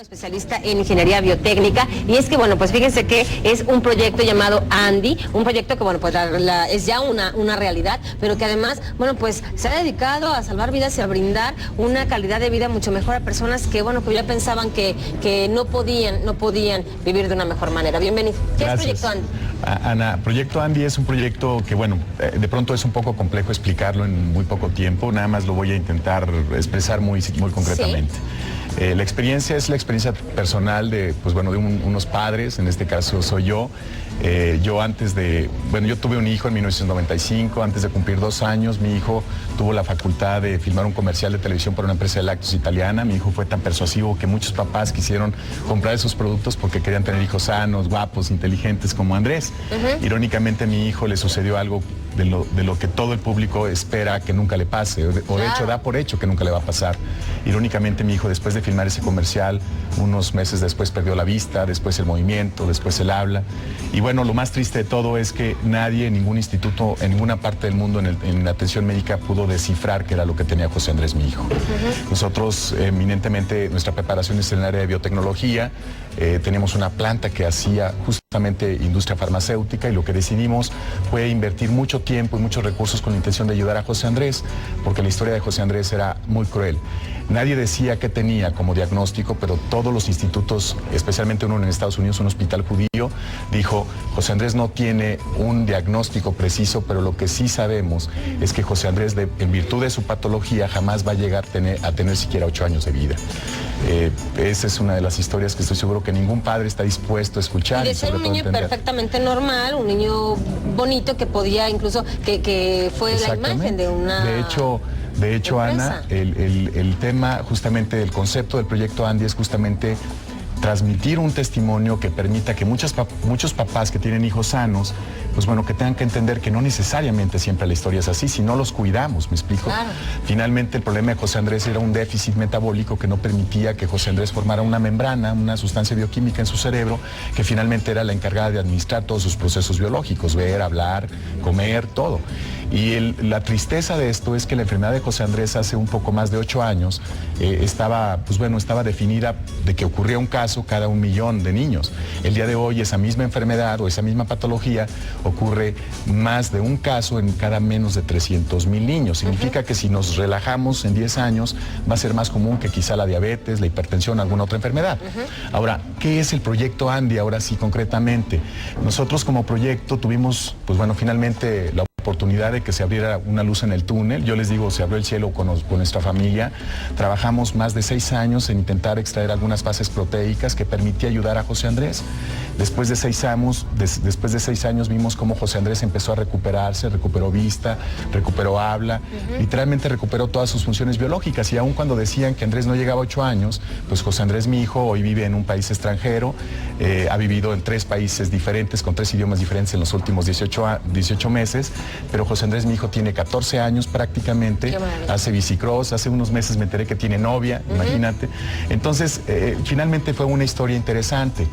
Especialista en ingeniería biotécnica, y es que bueno, pues fíjense que es un proyecto llamado Andy, un proyecto que bueno, pues es ya una realidad, pero que además, bueno, pues se ha dedicado a salvar vidas y a brindar una calidad de vida mucho mejor a personas que bueno, que ya pensaban que no podían vivir de una mejor manera. Bienvenido. ¿Qué es Proyecto Andy? Ana, Proyecto Andy es un proyecto que, bueno, de pronto es un poco complejo explicarlo en muy poco tiempo, nada más lo voy a intentar expresar muy concretamente. ¿Sí? La experiencia es la experiencia personal de, pues bueno, de unos padres, en este caso soy yo. Yo tuve un hijo en 1995, antes de cumplir 2 años, mi hijo tuvo la facultad de filmar un comercial de televisión para una empresa de lácteos italiana. Mi hijo fue tan persuasivo que muchos papás quisieron comprar esos productos porque querían tener hijos sanos, guapos, inteligentes como Andrés. Irónicamente a mi hijo le sucedió algo de lo que todo el público espera que nunca le pase, o de hecho da por hecho que nunca le va a pasar. Irónicamente mi hijo, después de filmar ese comercial, unos meses después perdió la vista, después el movimiento, después el habla. Y bueno, lo más triste de todo es que nadie, ningún instituto, en ninguna parte del mundo en la atención médica pudo descifrar qué era lo que tenía José Andrés, mi hijo. Nosotros, eminentemente, nuestra preparación es en el área de biotecnología. Teníamos una planta que hacía justamente industria farmacéutica, y lo que decidimos fue invertir mucho tiempo y muchos recursos con la intención de ayudar a José Andrés, porque la historia de José Andrés era muy cruel. Nadie decía qué tenía como diagnóstico, pero todos los institutos, especialmente uno en Estados Unidos, un hospital judío, dijo: José Andrés no tiene un diagnóstico preciso, pero lo que sí sabemos es que José Andrés, en virtud de su patología, jamás va a llegar a tener siquiera 8 años de vida. Esa es una de las historias que estoy seguro que ningún padre está dispuesto a escuchar. Y de ser un niño perfectamente normal, un niño bonito que podía incluso, que fue la imagen de una... De hecho, Ana, el tema, justamente el concepto del Proyecto Andy es justamente transmitir un testimonio que permita que muchos papás que tienen hijos sanos, pues bueno, que tengan que entender que no necesariamente siempre la historia es así, si no los cuidamos, ¿me explico? Claro. Finalmente el problema de José Andrés era un déficit metabólico que no permitía que José Andrés formara una membrana, una sustancia bioquímica en su cerebro, que finalmente era la encargada de administrar todos sus procesos biológicos, ver, hablar, comer, todo. Y la tristeza de esto es que la enfermedad de José Andrés hace un poco más de 8 años estaba definida de que ocurría un caso cada 1 millón de niños. El día de hoy esa misma enfermedad o esa misma patología ocurre más de un caso en cada menos de 300,000 niños. Significa que si nos relajamos en 10 años va a ser más común que quizá la diabetes, la hipertensión, alguna otra enfermedad. Ahora, ¿qué es el Proyecto Andy? Ahora sí, concretamente. Nosotros como proyecto tuvimos, pues bueno, finalmente la oportunidad de que se abriera una luz en el túnel. Yo les digo, se abrió el cielo con nuestra familia. Trabajamos más de 6 años en intentar extraer algunas bases proteicas que permitía ayudar a José Andrés. Después de 6 años vimos cómo José Andrés empezó a recuperarse, recuperó vista, recuperó habla, literalmente recuperó todas sus funciones biológicas. Y aun cuando decían que Andrés no llegaba a 8 años, pues José Andrés, mi hijo, hoy vive en un país extranjero, ha vivido en 3 países diferentes, con 3 idiomas diferentes en los últimos 18 meses. Pero José Andrés, mi hijo, tiene 14 años prácticamente, hace bicicross, hace unos meses me enteré que tiene novia, imagínate. Entonces, finalmente fue una historia interesante.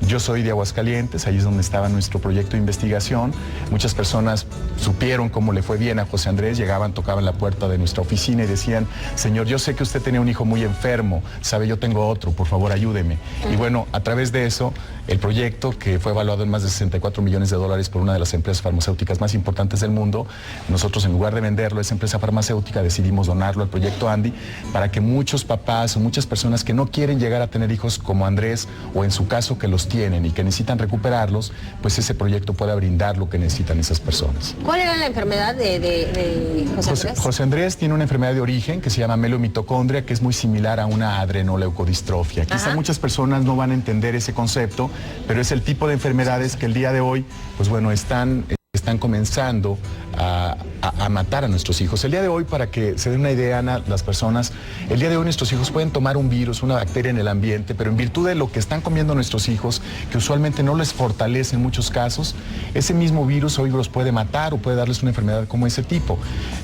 Yo soy de Aguascalientes, ahí es donde estaba nuestro proyecto de investigación. Muchas personas supieron cómo le fue bien a José Andrés, llegaban, tocaban la puerta de nuestra oficina y decían: señor, yo sé que usted tenía un hijo muy enfermo, sabe, yo tengo otro, por favor ayúdeme. Y bueno, a través de eso, el proyecto, que fue evaluado en más de 64 millones de dólares por una de las empresas farmacéuticas más importantes del mundo, nosotros, en lugar de venderlo a esa empresa farmacéutica, decidimos donarlo al Proyecto Andy para que muchos papás o muchas personas que no quieren llegar a tener hijos como Andrés, o en su caso que los tienen y que necesitan recuperarlos, pues ese proyecto pueda brindar lo que necesitan esas personas. ¿Cuál era la enfermedad de José Andrés? José Andrés tiene una enfermedad de origen que se llama mielomitocondria, que es muy similar a una adrenoleucodistrofia. Quizá muchas personas no van a entender ese concepto, pero es el tipo de enfermedades que el día de hoy, pues bueno, están comenzando a matar a nuestros hijos. El día de hoy, para que se den una idea, Ana, las personas, el día de hoy nuestros hijos pueden tomar un virus, una bacteria en el ambiente, pero en virtud de lo que están comiendo nuestros hijos, que usualmente no les fortalece en muchos casos, ese mismo virus hoy los puede matar o puede darles una enfermedad como ese tipo.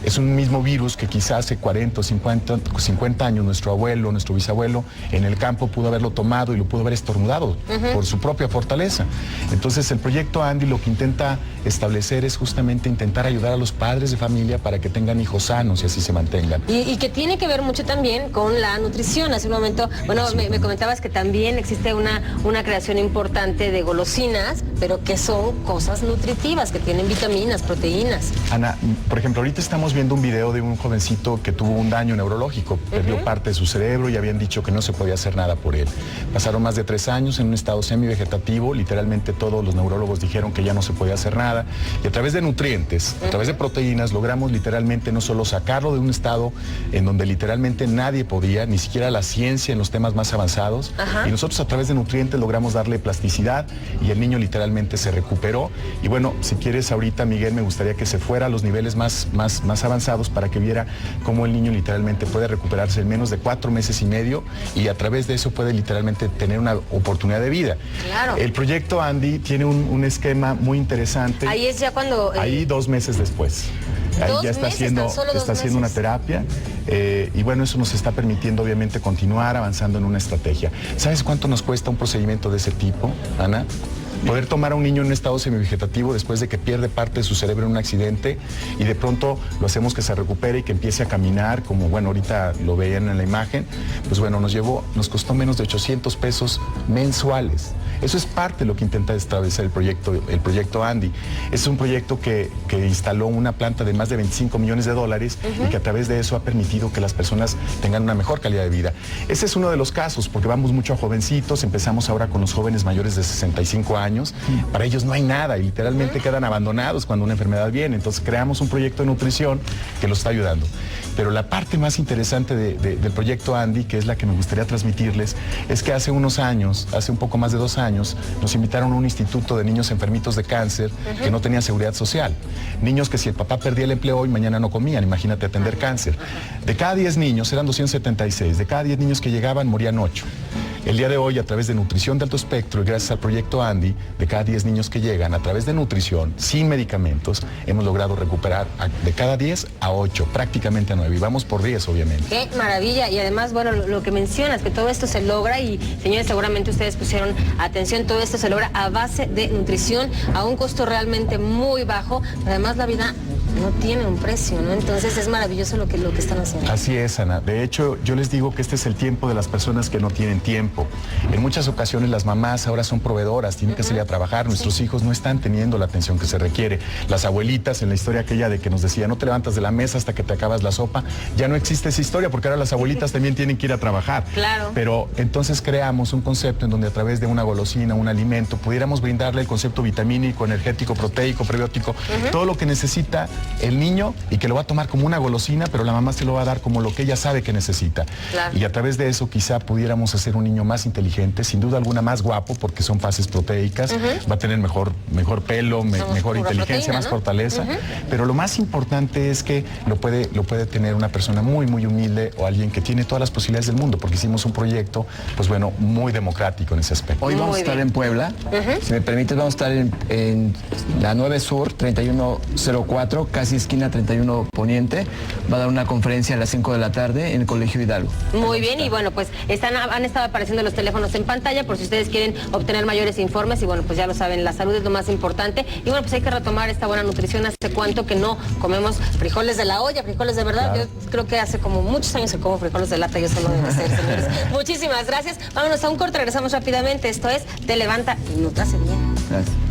Es un mismo virus que quizás hace 40 o 50 años nuestro abuelo, nuestro bisabuelo, en el campo pudo haberlo tomado y lo pudo haber estornudado por su propia fortaleza. Entonces, el Proyecto Andy lo que intenta establecer es justamente intentar ayudar ayudar a los padres de familia para que tengan hijos sanos y así se mantengan. Y que tiene que ver mucho también con la nutrición. Hace un momento, bueno, me comentabas que también existe una creación importante de golosinas, pero que son cosas nutritivas, que tienen vitaminas, proteínas. Ana, por ejemplo, ahorita estamos viendo un video de un jovencito que tuvo un daño neurológico, perdió parte de su cerebro y habían dicho que no se podía hacer nada por él. Pasaron más de 3 años en un estado semivegetativo, literalmente todos los neurólogos dijeron que ya no se podía hacer nada, y a través de nutrientes, a través de proteínas, logramos literalmente no solo sacarlo de un estado en donde literalmente nadie podía, ni siquiera la ciencia en los temas más avanzados, y nosotros a través de nutrientes logramos darle plasticidad y el niño literalmente se recuperó. Y bueno, si quieres ahorita, Miguel, me gustaría que se fuera a los niveles más avanzados para que viera cómo el niño literalmente puede recuperarse en menos de 4 meses y medio y a través de eso puede literalmente tener una oportunidad de vida. Claro. El proyecto Andy tiene un esquema muy interesante. Ahí es ya cuando... Ahí 2 meses después. Ahí ya está haciendo una terapia y bueno, eso nos está permitiendo obviamente continuar avanzando en una estrategia. ¿Sabes cuánto nos cuesta un procedimiento de ese tipo, Ana? Poder tomar a un niño en un estado semivegetativo después de que pierde parte de su cerebro en un accidente y de pronto lo hacemos que se recupere y que empiece a caminar, como bueno, ahorita lo veían en la imagen, pues bueno, nos costó menos de 800 pesos mensuales. Eso es parte de lo que intenta establecer el proyecto Andy. Es un proyecto que instaló una planta de más de 25 millones de dólares y que a través de eso ha permitido que las personas tengan una mejor calidad de vida. Ese es uno de los casos, porque vamos mucho a jovencitos, empezamos ahora con los jóvenes mayores de 65 años, para ellos no hay nada y literalmente quedan abandonados cuando una enfermedad viene, entonces creamos un proyecto de nutrición que los está ayudando. Pero la parte más interesante del proyecto Andy, que es la que me gustaría transmitirles, es que hace unos años, hace un poco más de 2 años, nos invitaron a un instituto de niños enfermitos de cáncer que no tenía seguridad social. Niños que si el papá perdía el empleo hoy, mañana no comían, imagínate atender cáncer. De cada 10 niños, eran 276, de cada 10 niños que llegaban, morían 8. El día de hoy, a través de nutrición de alto espectro y gracias al proyecto Andy, de cada 10 niños que llegan, a través de nutrición, sin medicamentos, hemos logrado recuperar de cada 10 a 8, prácticamente a 9. Y vamos por 10, obviamente. Qué maravilla. Y además, bueno, lo que mencionas, que todo esto se logra, y señores, seguramente ustedes pusieron atención, todo esto se logra a base de nutrición, a un costo realmente muy bajo, pero además la vida no tiene un precio, ¿no? Entonces es maravilloso lo que están haciendo. Así es, Ana. De hecho, yo les digo que este es el tiempo de las personas que no tienen tiempo. En muchas ocasiones las mamás ahora son proveedoras, tienen que salir a trabajar, nuestros hijos no están teniendo la atención que se requiere. Las abuelitas, en la historia aquella de que nos decía, no te levantas de la mesa hasta que te acabas la sopa, ya no existe esa historia porque ahora las abuelitas también tienen que ir a trabajar. Claro. Pero entonces creamos un concepto en donde a través de una golosina, un alimento, pudiéramos brindarle el concepto vitamínico, energético, proteico, prebiótico, todo lo que necesita el niño y que lo va a tomar como una golosina, pero la mamá se lo va a dar como lo que ella sabe que necesita. Claro. Y a través de eso quizá pudiéramos hacer un niño más inteligente, sin duda alguna más guapo, porque son fases proteicas, va a tener mejor pelo, mejor inteligencia, proteína, más fortaleza, pero lo más importante es que lo puede tener una persona muy, muy humilde o alguien que tiene todas las posibilidades del mundo, porque hicimos un proyecto, pues bueno, muy democrático en ese aspecto. Hoy vamos a estar en Puebla, si me permites, vamos a estar en la 9 Sur, 3104, casi esquina 31 Poniente. Va a dar una conferencia a las 5 de la tarde en el Colegio Hidalgo. Muy bien, y bueno, pues han estado apareciendo los teléfonos en pantalla por si ustedes quieren obtener mayores informes, y bueno, pues ya lo saben, la salud es lo más importante, y bueno, pues hay que retomar esta buena nutrición. Hace cuánto que no comemos frijoles de la olla, frijoles de verdad. Claro. Yo creo que hace como muchos años que como frijoles de lata, yo solo debo ser, señores. Muchísimas gracias. Vámonos a un corte, regresamos rápidamente. Esto es Te Levanta y Nutrace Bien. Gracias.